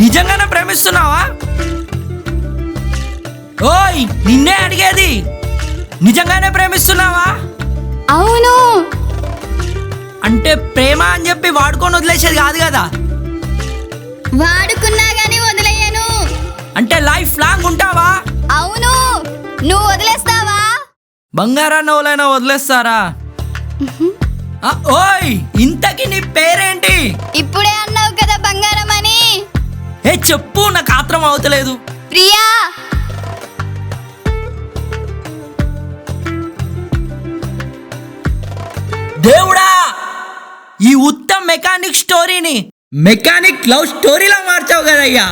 నిజంగానే ప్రేమిస్తున్నావా? ఓయ్ నిన్నే అడిగేది, నిజంగానే ప్రేమిస్తున్నావా? అవును. అంటే ప్రేమ అని చెప్పి వాడుకొని వదిలేసేది కాదు కదా. వాడుకున్నా గానీ వదిలేయను. అంటే లైఫ్ లాంగ్ ఉంటావా? అవును. నువ్వు వదిలేస్తావా? బంగారాన్ని ఎవరైనా వదిలేస్తారా? ఓయ్ ఇంతకి నీ పేరేంటి? ఇప్పుడే అన్నావు కదా బంగారం అని. ఏ చెప్పు, నాకు ఆత్రం అవుతలేదు. ప్రియా. దేవుడా, ఈ ఉత్తమ్ మెకానిక్ స్టోరీని మెకానిక్ లవ్ స్టోరీలా మార్చావు కదయ్యా.